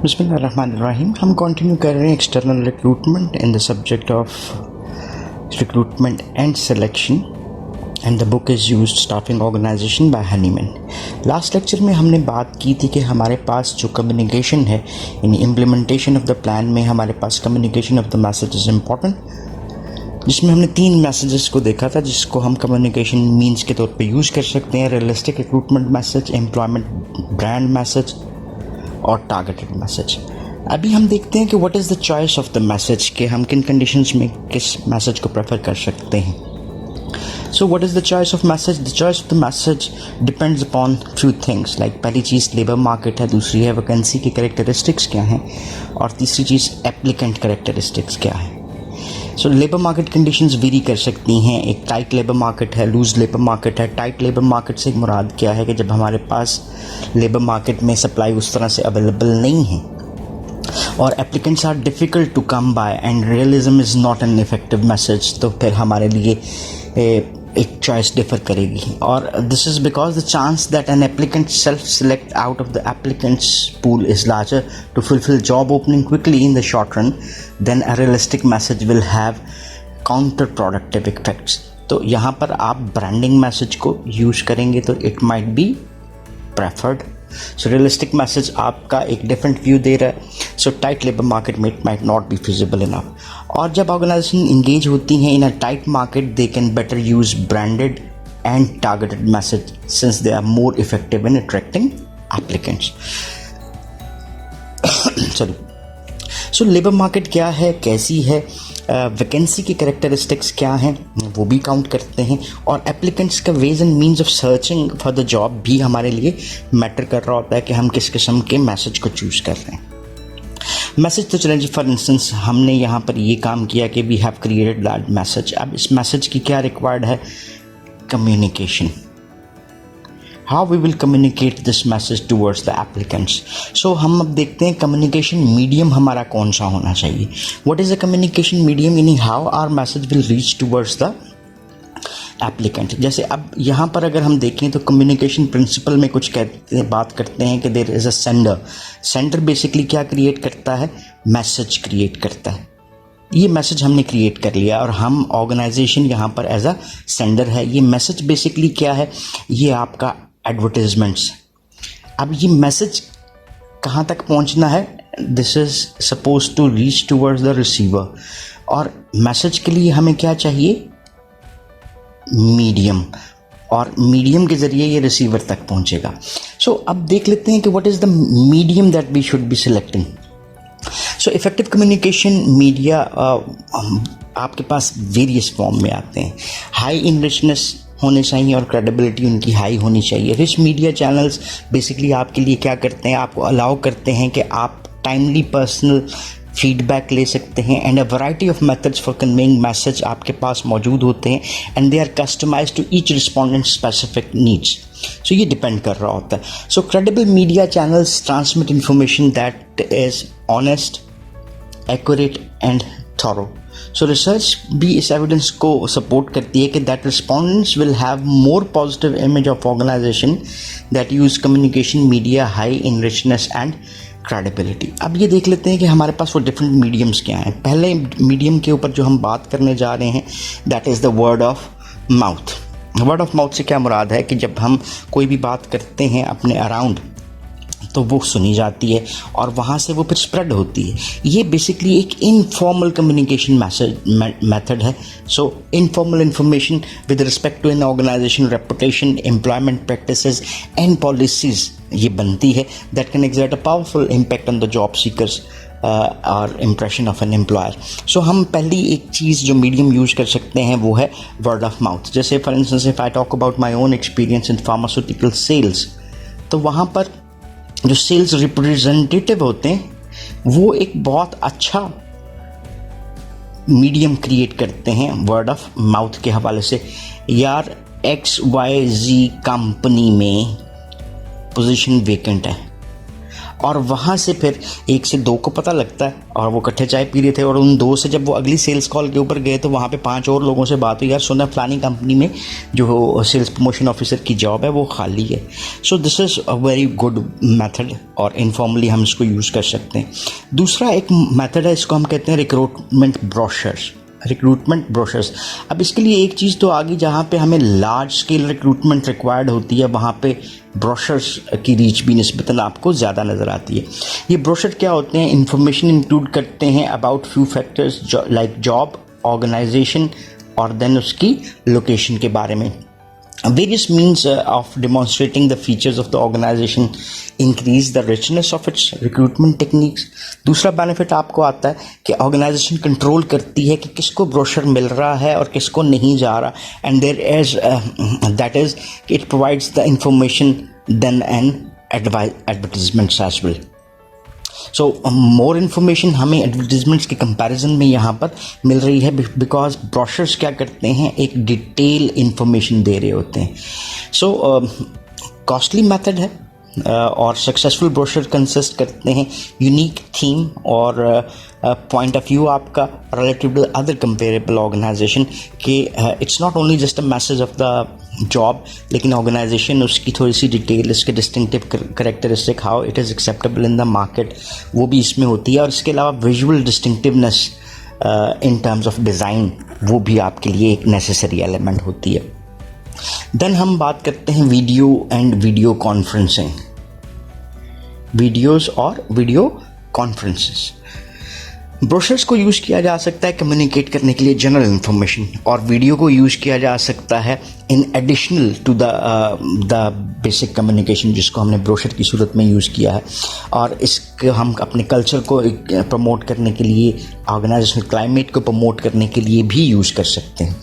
बिस्मिल्लाहिर्रहमानिर्रहीम। हम कंटिन्यू कर रहे हैं external recruitment in the subject of recruitment and selection and the book is used staffing organisation by Heneman. Last lecture में हमने बात की थी कि हमारे पास जो कम्युनिकेशन है in implementation of the plan में हमारे पास communication of the message is important, जिसमें हमने 3 मैसेजेस को देखा था जिसको हम कम्युनिकेशन मीन्स के तौर पे यूज़ कर सकते हैं: realistic recruitment message, employment brand message और टारगेटेड मैसेज। अभी हम देखते हैं कि what is the choice of the message, कि हम किन कंडीशंस में किस मैसेज को प्रेफर कर सकते हैं। So what is the choice of message? The choice of the message depends upon few things, like पहली चीज़ लेबर मार्केट है, दूसरी है वैकेंसी की कैरेक्टरिस्टिक्स क्या हैं, और तीसरी चीज़ एप्लीकेंट कैरेक्टरिस्टिक्स क्या है। So labour market conditions vary कर सकती हैं। एक टाइट लेबर मार्केट है, लूज लेबर मार्केट है। टाइट लेबर मार्केट से मुराद क्या है कि जब हमारे पास लेबर मार्केट में सप्लाई उस तरह से अवेलेबल नहीं है और applicants are difficult to come by and realism is not an effective message, तो फिर हमारे लिए एक चॉइस डिफर करेगी। और this is because the chance that an applicant self select out of the applicants pool is larger to fulfil job opening quickly in the short run then a realistic message will have counterproductive effects. तो यहाँ पर आप branding message को use करेंगे तो it might be preferred. So realistic message आपका एक different view दे रहा है। सो टाइट लेबर मार्केट में it might not be feasible enough. और जब ऑर्गेनाइजेशन इंगेज होती हैं in a tight market they can better use branded and targeted message since they are more effective in attracting applicants. Sorry. So labour market क्या है, कैसी है, vacancy की characteristics क्या हैं वो भी काउंट करते हैं, और एप्लीकेंट्स का ways and means of searching for the job भी हमारे लिए मैटर कर रहा होता है कि हम किस किस्म के मैसेज को चूज़ कर रहे हैं। मैसेज तो चलें जी, फॉर इंस्टेंस हमने यहाँ पर ये काम किया कि we have created that message. अब इस मैसेज की क्या रिक्वायर्ड है? Communication. How we will communicate this message towards the applicants. So हम अब देखते हैं कम्युनिकेशन मीडियम हमारा कौन सा होना चाहिए। What is the communication medium, यानी how our message will reach towards the applicant. जैसे अब यहाँ पर अगर हम देखें तो कम्युनिकेशन प्रिंसिपल में कुछ कहते हैं, बात करते हैं कि there is a sender. Sender basically क्या क्रिएट करता है? मैसेज क्रिएट करता है। ये मैसेज हमने क्रिएट कर लिया और हम ऑर्गेनाइजेशन यहाँ पर एज अ सेंडर है। ये मैसेज बेसिकली क्या है? ये आपका एडवर्टाइजमेंट्स। अब ये मैसेज कहाँ तक पहुँचना है? This is suppose to reach towards the receiver, और मैसेज के लिए हमें क्या चाहिए? मीडियम, और मीडियम के ज़रिए ये रिसीवर तक पहुँचेगा। सो अब देख लेते हैं कि what is the medium that we should be selecting. So effective communication media आपके पास वेरियस फॉर्म में आते हैं। हाई इन रिचनेस होने चाहिए और क्रेडिबिलिटी उनकी हाई होनी चाहिए। रिच मीडिया चैनल्स बेसिकली आपके लिए क्या करते हैं? आपको अलाउ करते हैं कि आप टाइमली पर्सनल फीडबैक ले सकते हैं, and a variety of methods for conveying message आपके पास मौजूद होते हैं, and they are customised to each respondent specific needs. So ये डिपेंड कर रहा होता है। So credible media channels transmit information that is honest, accurate and thorough. So research भी इस एविडेंस को सपोर्ट करती है कि that respondents will have more positive image of organisation that use communication media high in richness and credibility. अब ये देख लेते हैं कि हमारे पास वो डिफरेंट मीडियम्स क्या हैं। पहले मीडियम के ऊपर जो हम बात करने जा रहे हैं that is the word of mouth. Word of mouth से क्या मुराद है कि जब हम कोई भी बात करते हैं अपने अराउंड तो वो सुनी जाती है और वहाँ से वो फिर स्प्रेड होती है। ये बेसिकली एक इनफॉर्मल कम्युनिकेशन मेथड है। So informal information with respect to an organisation reputation, employment practices and policies ये बनती है that can exert a powerful impact on the job seekers और impression of an employer. So हम पहली एक चीज़ जो medium use कर सकते हैं वो है वर्ड ऑफ माउथ। जैसे for instance if I talk about my own experience in pharmaceutical sales, तो वहाँ पर जो सेल्स रिप्रेजेंटेटिव होते हैं वो एक बहुत अच्छा मीडियम क्रिएट करते हैं वर्ड ऑफ माउथ के हवाले से। यार XYZ कंपनी में पोजीशन वेकेंट है, और वहाँ से फिर 1 से 2 को पता लगता है और वो इकट्ठे चाय पी रहे थे, और उन 2 से जब वो अगली सेल्स कॉल के ऊपर गए तो वहाँ पे 5 और लोगों से बात हुई, यार सुना फलानी कंपनी में जो सेल्स प्रमोशन ऑफिसर की जॉब है वो खाली है। So this is a very good method और इनफॉर्मली हम इसको यूज़ कर सकते हैं। दूसरा एक मेथड है, इसको हम कहते हैं रिक्रूटमेंट ब्रोशर्स। अब इसके लिए एक चीज़ तो आ गई, जहाँ पे हमें लार्ज स्केल रिक्रूटमेंट रिक्वायर्ड होती है वहाँ पे ब्रोशर्स की रीच भी निस्बतन आपको ज़्यादा नज़र आती है। ये ब्रोशर क्या होते हैं, इंफॉर्मेशन इंक्लूड करते हैं about few factors like job, organisation और देन उसकी लोकेशन के बारे में। Various means of demonstrating the features of the organization increase the richness of its recruitment techniques. दूसरा बेनिफिट आपको आता है कि ऑर्गेनाइजेशन कंट्रोल करती है कि किसको ब्रोशर मिल रहा है और किसको नहीं जा रहा, and there is that is it provides the information then an advertisements as well. So more information हमें एडवर्टीजमेंट्स के कंपैरिजन में यहाँ पर मिल रही है, बिकॉज ब्रोशर्स क्या करते हैं, एक डिटेल इन्फॉर्मेशन दे रहे होते हैं। सो कॉस्टली मेथड है और सक्सेसफुल ब्रोशर कंसिस्ट करते हैं यूनिक थीम और पॉइंट ऑफ व्यू आपका relative to other comparable organisation के it's not only just a message of the job, लेकिन ऑर्गेनाइजेशन उसकी थोड़ी सी डिटेल, इसके distinctive characteristic, how it is acceptable in the market, वो भी इसमें होती है। और इसके अलावा visual distinctiveness in terms of design, वो भी आपके लिए एक नेसेसरी एलिमेंट होती है। देन हम बात करते हैं video and video conferencing, videos और वीडियो कॉन्फ्रेंसेस। ब्रोशर्स को यूज़ किया जा सकता है कम्युनिकेट करने के लिए जनरल इन्फॉर्मेशन, और वीडियो को यूज़ किया जा सकता है in addition to the basic communication जिसको हमने ब्रोशर की सूरत में यूज़ किया है। और इसके हम अपने कल्चर को प्रमोट करने के लिए, ऑर्गेनाइजेशनल क्लाइमेट को प्रमोट करने के लिए भी यूज़ कर सकते हैं।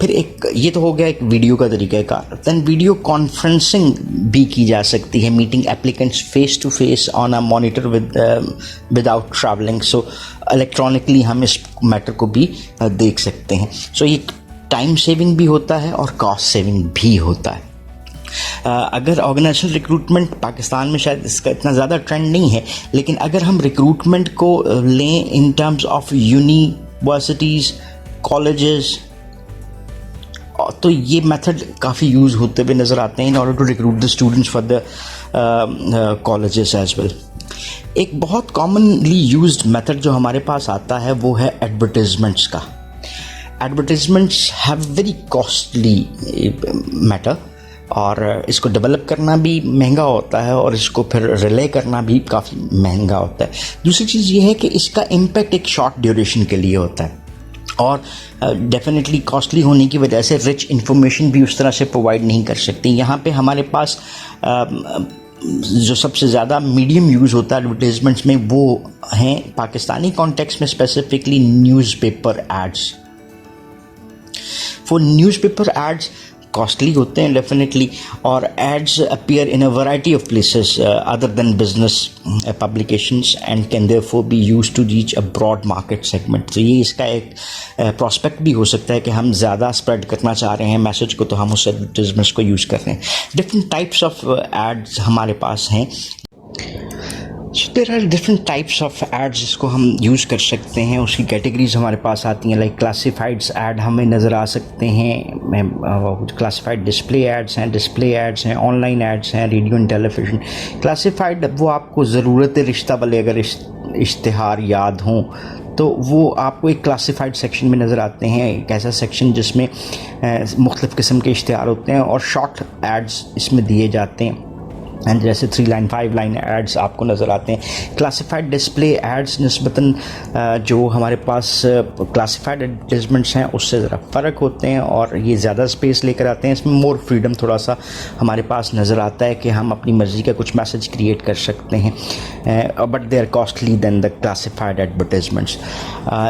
फिर एक ये तो हो गया एक वीडियो का तरीक़ाकार। दैन वीडियो कॉन्फ्रेंसिंग भी की जा सकती है, meeting applicants face to face on a monitor without travelling. So electronically हम इस मैटर को भी देख सकते हैं। सो ये टाइम सेविंग भी होता है और कॉस्ट सेविंग भी होता है। अगर ऑर्गेनाइजेशनल रिक्रूटमेंट पाकिस्तान में शायद इसका इतना ज़्यादा ट्रेंड नहीं है, लेकिन अगर हम रिक्रूटमेंट को लें इन टर्म्स ऑफ यूनिवर्सिटीज़, कॉलेजेस, तो ये मेथड काफ़ी यूज़ होते हुए नज़र आते हैं in order to recruit the students for the colleges as well. एक बहुत कॉमनली यूज्ड मेथड जो हमारे पास आता है वो है एडवर्टीजमेंट्स का। Advertisements have very costly matter, और इसको डेवलप करना भी महंगा होता है और इसको फिर रिले करना भी काफ़ी महंगा होता है। दूसरी चीज़ ये है कि इसका इम्पैक्ट एक शॉर्ट ड्यूरेशन के लिए होता है, और डेफिनेटली कॉस्टली होने की वजह से रिच इन्फॉर्मेशन भी उस तरह से प्रोवाइड नहीं कर सकती। यहाँ पे हमारे पास जो सबसे ज़्यादा मीडियम यूज़ होता है एडवर्टीजमेंट्स में वो हैं पाकिस्तानी कॉन्टेक्स्ट में specifically newspaper ads. For newspaper ads costly होते हैं डेफिनेटली, और ads appear in a variety of places other than business publications and can therefore be used to reach a broad market segment. तो ये इसका एक prospect भी हो सकता है कि हम ज़्यादा स्प्रेड करना चाह रहे हैं मैसेज को, तो हम उस एडवर्टीजमेंट्स को यूज़ कर रहे हैं। डिफरेंट टाइप्स ऑफ एड्स हमारे पास हैं। There are different types of ads जिसको हम यूज़ कर सकते हैं। उसकी कैटेगरीज हमारे पास आती हैं, लाइक क्लासिफाइड्स ऐड हमें नज़र आ सकते हैं, क्लासिफाइड डिस्प्ले एड्स हैं, डिस्प्ले एड्स हैं, ऑनलाइन एड्स हैं, रेडियो एंड टेलीविज़न। क्लासिफाइड वो आपको ज़रूरत रिश्ता वाले अगर इश्तिहार याद हों तो वो आपको एक क्लासिफाइड सेक्शन में नज़र आते हैं, एक ऐसा सेक्शन जिसमें मुख्तलिफ़ किस्म के इश्तिहार होते हैं और शॉर्ट एड्स इसमें दिए जाते हैं, एंड जैसे 3 लाइन 5 लाइन एड्स आपको नज़र आते हैं। क्लासिफाइड डिस्प्ले एड्स निस्बतन जो हमारे पास क्लासिफाइड एडवर्टीजमेंट्स हैं उससे ज़रा फ़र्क होते हैं और ये ज़्यादा स्पेस लेकर आते हैं। इसमें मोर फ्रीडम थोड़ा सा हमारे पास नज़र आता है कि हम अपनी मर्ज़ी का कुछ मैसेज क्रिएट कर सकते हैं, but they are costly than the classified advertisements.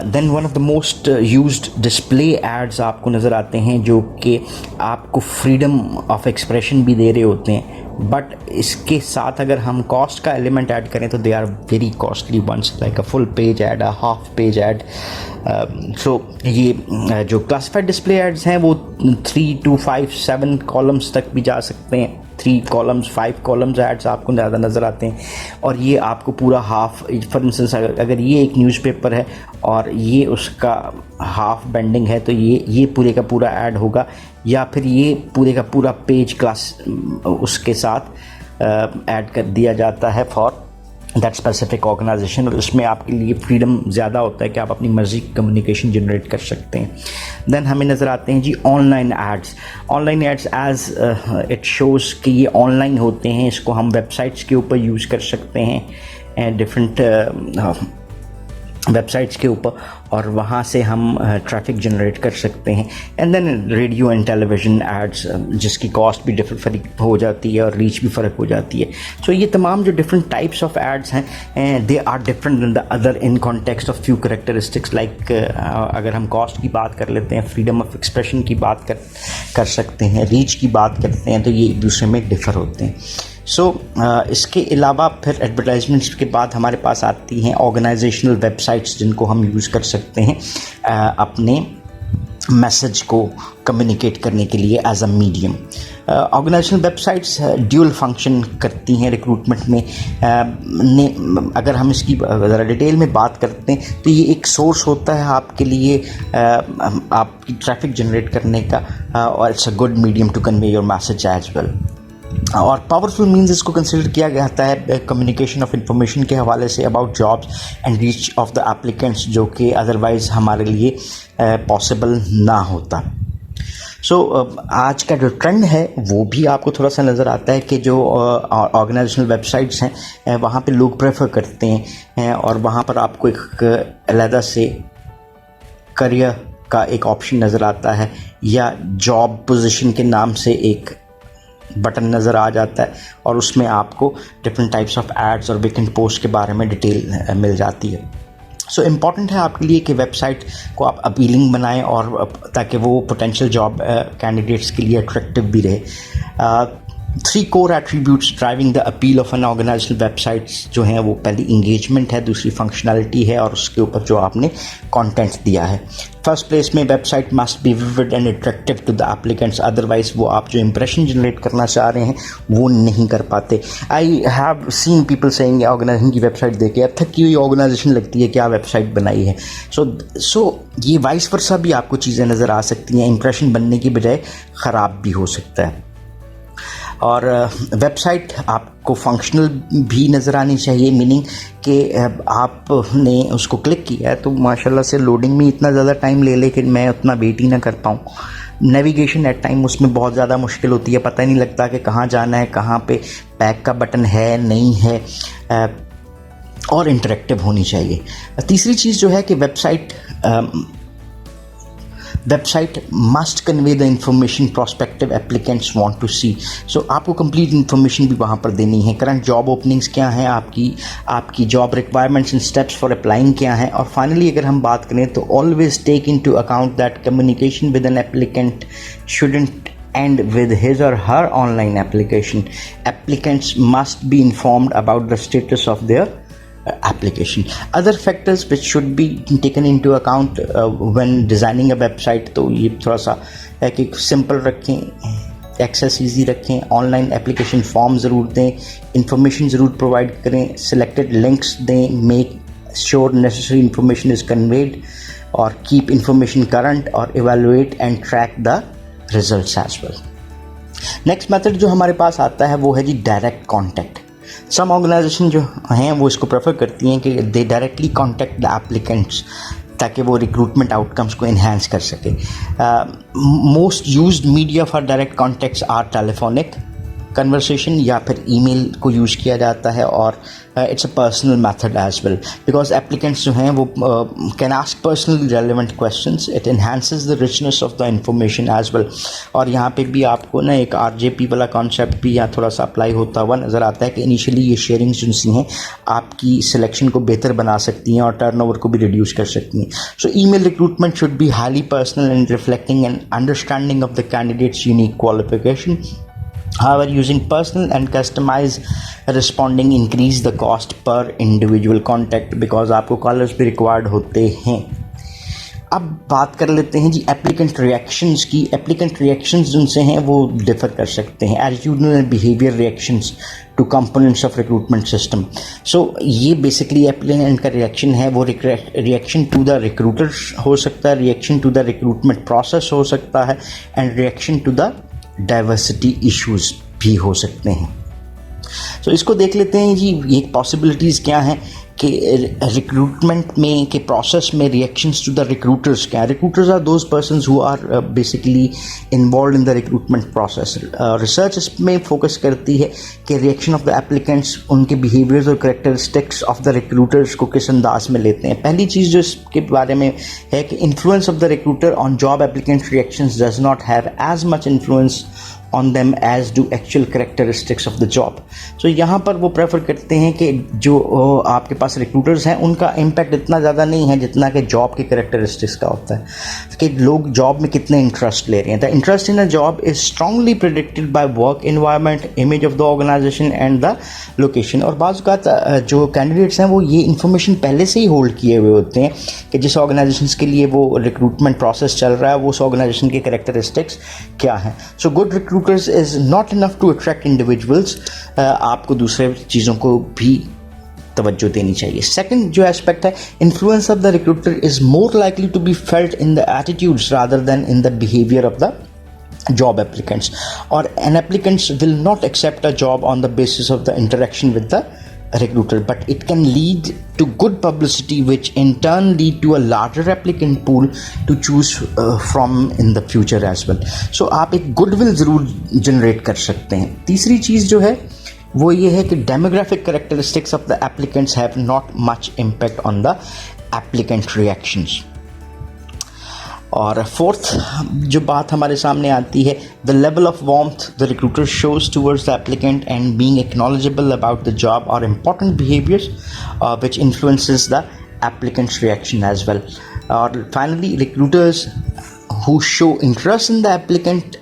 Then one of the most used display ads आपको नज़र आते हैं जो कि आपको फ्रीडम ऑफ एक्सप्रेशन भी दे रहे होते हैं, बट इसके साथ अगर हम कॉस्ट का एलिमेंट ऐड करें तो they are very costly ones, like a full page ad, a half page ad. So ये जो क्लासिफाइड डिस्प्ले एड्स हैं वो 3 to 5 7 कॉलम्स तक भी जा सकते हैं, 3 कॉलम्स 5 कॉलम्स एड्स आपको ज़्यादा नज़र आते हैं, और ये आपको पूरा हाफ, फॉर इंस्टेंस अगर ये एक न्यूज़पेपर है और ये उसका हाफ बेंडिंग है तो ये पूरे का पूरा ऐड होगा, या फिर ये पूरे का पूरा पेज क्लास उसके साथ ऐड कर दिया जाता है फॉर दैट स्पेसिफिक ऑर्गेनाइजेशन। और इसमें आपके लिए फ्रीडम ज़्यादा होता है कि आप अपनी मर्ज़ी की कम्युनिकेशन जनरेट कर सकते हैं। देन हमें नज़र आते हैं जी online ads. Online ads as it shows कि ये ऑनलाइन होते हैं, इसको हम वेबसाइट्स के ऊपर यूज़ कर सकते हैं, डिफरेंट वेबसाइट्स के ऊपर, और वहाँ से हम ट्रैफिक जनरेट कर सकते हैं। And then radio and television ads, जिसकी कॉस्ट भी डिफरेंट हो जाती है और रीच भी फ़र्क हो जाती है। सो ये तमाम जो डिफरेंट टाइप्स ऑफ एड्स हैं, they are different than the other in context of few characteristics. Like अगर हम कॉस्ट की बात कर लेते हैं, फ्रीडम ऑफ एक्सप्रेशन की बात कर सकते हैं, रीच की बात करते हैं, तो ये एक दूसरे में डिफ़र होते हैं। सो इसके अलावा फिर एडवर्टाइजमेंट्स के बाद हमारे पास आती हैं ऑर्गेनाइजेशनल वेबसाइट्स, जिनको हम यूज़ कर सकते हैं अपने मैसेज को कम्युनिकेट करने के लिए as a medium. Organisational websites dual function करती हैं रिक्रूटमेंट में। अगर हम इसकी ज़रा डिटेल में बात करते हैं तो ये एक सोर्स होता है आपके लिए आपकी ट्रैफिक जनरेट करने का, और it's a good medium to convey your message as well. और पावरफुल मीन्स इसको कंसिडर किया जाता है कम्युनिकेशन ऑफ इंफॉर्मेशन के हवाले से about jobs and reach of the applicants, जो कि अदरवाइज़ हमारे लिए पॉसिबल ना होता। सो आज का जो ट्रेंड है वो भी आपको थोड़ा सा नज़र आता है कि जो ऑर्गेनाइजेशनल वेबसाइट्स हैं वहाँ पे लोग प्रेफर करते हैं, और वहाँ पर आपको एक अलग से करियर का एक ऑप्शन नज़र आता है, या जॉब पोजीशन के नाम से एक बटन नज़र आ जाता है, और उसमें आपको डिफरेंट टाइप्स ऑफ एड्स और वैकेंट पोस्ट के बारे में डिटेल मिल जाती है। सो इम्पॉर्टेंट है आपके लिए कि वेबसाइट को आप अपीलिंग बनाएं, और ताकि वो पोटेंशियल जॉब कैंडिडेट्स के लिए अट्रैक्टिव भी रहे। 3 core attributes driving the appeal of an organisational websites जो हैं वो पहली इंगेजमेंट है, दूसरी फंक्शनैलिटी है, और उसके ऊपर जो आपने कंटेंट दिया है। फर्स्ट प्लेस में website must be vivid and attractive to the applicants, otherwise वो आप जो इंप्रेशन जनरेट करना चाह रहे हैं वो नहीं कर पाते। I have seen people saying organisation की वेबसाइट देखे अब थकी हुई ऑर्गेनाइजेशन लगती है, क्या वेबसाइट बनाई है। सो ये वाइस वर्सा भी आपको चीज़ें नज़र आ सकती हैं, इंप्रेशन बनने की बजाय ख़राब भी हो सकता है। और वेबसाइट आपको फंक्शनल भी नज़र आनी चाहिए, मीनिंग कि आपने उसको क्लिक किया है तो माशाल्लाह से लोडिंग में इतना ज़्यादा टाइम ले कि मैं उतना वेट ही ना कर पाऊँ। नेविगेशन एट टाइम उसमें बहुत ज़्यादा मुश्किल होती है, पता ही नहीं लगता कि कहाँ जाना है, कहाँ पे बैक का बटन है नहीं है, और इंटरेक्टिव होनी चाहिए। तीसरी चीज़ जो है कि website must convey the information prospective applicants want to see. So आपको कंप्लीट इन्फॉर्मेशन भी वहाँ पर देनी है। करंट जॉब ओपनिंग्स क्या हैं, आपकी job requirements and steps for applying क्या हैं। और फाइनली अगर हम बात करें तो always take into account that communication with an applicant shouldn't end with his or her online application. Applicants must be informed about the status of their application. Other factors which should be taken into account when designing a website, तो ये थोड़ा सा है कि simple रखें, access easy रखें, online application form ज़रूर दें, इंफॉर्मेशन ज़रूर प्रोवाइड करें, सिलेक्टेड लिंक्स दें, make sure necessary information is conveyed, और कीप इंफॉर्मेशन करंट, और evaluate and track the results as well. Next method जो हमारे पास आता है वो है जी डायरेक्ट कॉन्टैक्ट। सम ऑर्गेनाइजेशन जो हैं वो इसको प्रेफर करती हैं कि दे डायरेक्टली कॉन्टैक्ट द एप्लीकेंट्स, ताकि वो रिक्रूटमेंट आउटकम्स को इन्हांस कर सके। Most used media for direct contacts are telephonic conversation, या फिर ईमेल को यूज़ किया जाता है, और it's a personal method as well, because applicants जो हैं वो can ask personally relevant questions, it enhances the richness of the information as well. और यहाँ पे भी आपको ना एक RJP वाला कॉन्सेप्ट भी यहाँ थोड़ा सा अप्लाई होता हुआ नज़र आता है कि इनिशियली ये शेयरिंग जो सी हैं आपकी सिलेक्शन को बेहतर बना सकती हैं और टर्नओवर को भी रिड्यूस कर सकती हैं। सो email recruitment should be highly personal and reflecting an understanding of the candidates unique qualification. However, using personal and customized responding increase the cost per individual contact, because आपको कॉलर्स भी required होते हैं। अब बात कर लेते हैं जी एप्लीकेंट रिएक्शंस की। एप्लीकेंट रिएक्शंस जिनसे हैं वो डिफर कर सकते हैं attitudinal and behaviour reactions to components of recruitment system. So ये बेसिकली एप्लीकेंट का रिएक्शन है, वो रिएक्शन टू द रिक्रूटर हो सकता है, reaction to the recruitment process हो सकता है, and reaction to the diversity issues भी हो सकते हैं। सो इसको देख लेते हैं जी, ये पॉसिबिलिटीज़ क्या हैं कि रिक्रूटमेंट में के प्रोसेस में रिएक्शंस टू द रिक्रूटर्स क्या है। Recruiters are those persons who are basically involve in the recruitment process. Research इसमें फोकस करती है कि रिएक्शन ऑफ द एप्लीकेंट्स उनके बिहेवियर्स और करेक्टरिस्टिक्स ऑफ द रिक्रूटर्स को किस अंदाज में लेते हैं। पहली चीज़ जो इसके बारे में है कि influence of the recruiter on job applicant reactions does not have as much influence on them as do actual characteristics of the job। so यहाँ पर वो प्रेफर करते हैं कि जो आपके पास रिक्रूटर्स हैं उनका इम्पैक्ट इतना ज़्यादा नहीं है जितना कि जॉब के करेक्टरिस्टिक्स का होता है कि लोग जॉब में कितने इंटरेस्ट ले रहे हैं। The interest in a job is strongly predicted by work environment, image of the organisation and the location. और बाज़ औक़ात जो कैंडिडेट्स हैं वो ये इन्फॉर्मेशन पहले से ही होल्ड किए हुए होते हैं कि जिस ऑर्गेनाइजेशन के लिए वो रिक्रूटमेंट प्रोसेस चल रहा है वो उस ऑर्गेनाइजेशन के करेक्टरिस्टिक्स क्या हैं। So good recruiters is not enough to attract individuals। आपको दूसरे चीज़ों को भी तवज्जो देनी चाहिए। सेकंड जो एस्पेक्ट है, influence of the recruiter is more likely to be felt in the attitudes rather than in the behaviour of the job applicants, or an applicants will not accept a job on the basis of the interaction with the recruiter, but it can lead to good publicity which in turn lead to a larger applicant pool to choose from in the future as well। so आप एक goodwill ज़रूर generate कर सकते हैं। तीसरी चीज़ जो है वो ये है कि demographic characteristics of the applicants have not much impact on the applicant reactions। और फोर्थ जो बात हमारे सामने आती है, the level of warmth the recruiter shows towards the applicant and being acknowledgeable about the job और important behaviours which influences the applicants reaction as well. और finally recruiters who show interest in the applicant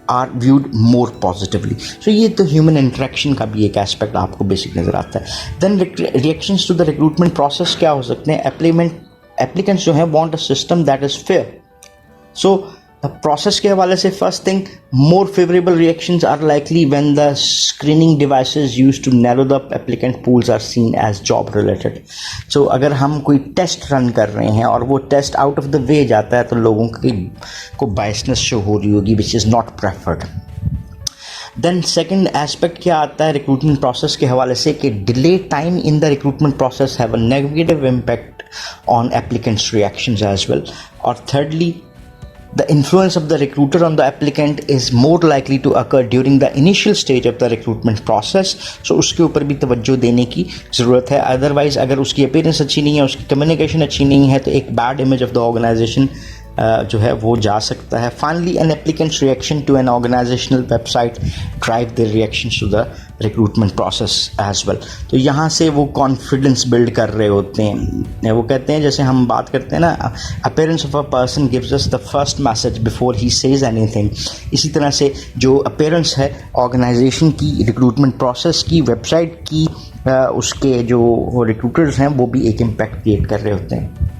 are viewed more positively. So ये तो human interaction का भी एक aspect आपको basic नज़र आता है। Then reactions to the recruitment process क्या हो सकते हैं। एप्लीकेंट्स जो हैं want a system that is fair. So process के हवाले से first thing, more favourable reactions are likely when the screening devices used to narrow the applicant pools are seen as job related. So अगर हम कोई test run कर रहे हैं और वो test out of the way जाता है तो लोगों को बायसनेस शो हो रही होगी which is not preferred. Then second aspect क्या आता है रिक्रूटमेंट प्रोसेस के हवाले से कि delay time in the recruitment process have a negative impact on applicants' reactions as well। Or thirdly, the influence of the recruiter on the applicant is more likely to occur during the initial stage of the recruitment process। so उसके ऊपर भी तवज्जो देने की ज़रूरत है। Otherwise अगर उसकी अपीयरेंस अच्छी नहीं है, उसकी कम्युनिकेशन अच्छी नहीं है तो एक bad image of the organisation जो है वो जा सकता है। Finally an applicants reaction to an organisational website drive their reactions to the recruitment process as well. तो यहाँ से वो कॉन्फिडेंस बिल्ड कर रहे होते हैं। वो कहते हैं जैसे हम बात करते हैं ना, appearance of a person gives us the first message before he says anything. इसी तरह से जो अपीयरेंस है ऑर्गेनाइजेशन की, रिक्रूटमेंट प्रोसेस की, वेबसाइट की, उसके जो रिक्रूटर्स हैं वो भी एक इम्पैक्ट क्रिएट कर रहे होते हैं।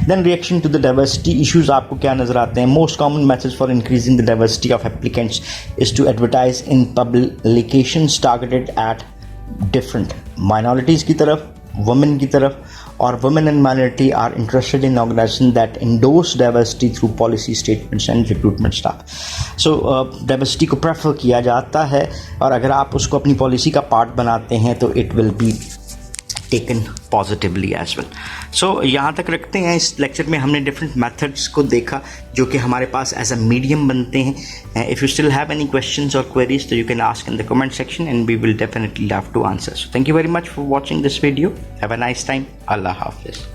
Then reaction to the diversity issues आपको क्या नज़र आते हैं। Most common message for increasing the diversity of applicants is to advertise in publications targeted at different minorities की तरफ, वुमेन की तरफ, और women and minority are interested in organizations that endorse diversity through policy statements and recruitment staff। so diversity को prefer किया जाता है और अगर आप उसको अपनी पॉलिसी का पार्ट बनाते हैं तो it will be taken positively as well। so यहाँ तक रखते हैं। इस लेक्चर में हमने डिफरेंट मेथड्स को देखा जो कि हमारे पास एज अ मीडियम बनते हैं। If you still have any questions और क्वेरीज तो you can ask in the comment section and we will definitely love to answer. So thank you very much for watching this video. Have a nice time. अल्लाह हाफिज़।